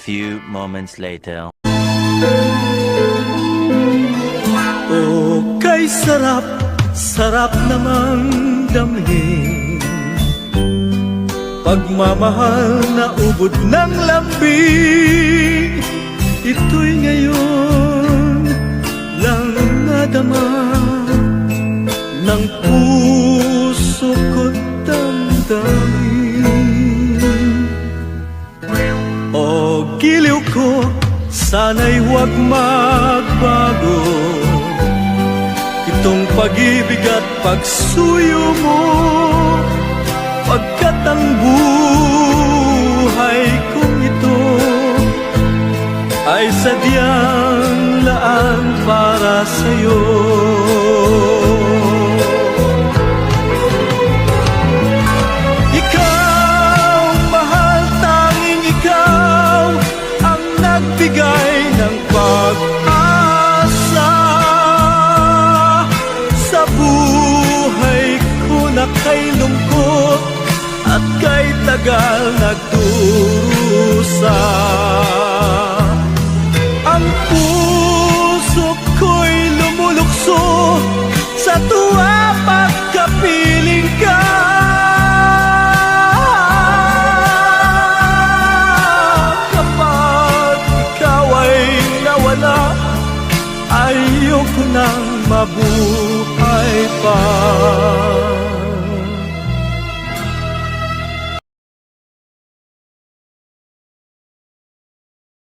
few moments later. Oh, kay sarap, sarap namang damhin pagmamahal na ubod ng lambing. Ito'y ngayon lang nadama ng puso ko't damdamin. O giliw ko, sana'y huwag magbago itong pag-ibig at pagsuyo mo, pagkat ang buhay kong ito ay sadyang laan para sa'yo. Ikaw, mahal, tanging ikaw ang nagbigay ng pag-asa sa buhay ko na kay lungkot at kay tagal nagdurusa. Ang puso ko'y lumulukso sa tuwa pagkapiling ka. Kapag ikaw ay nawala, ayoko nang mabuhay pa.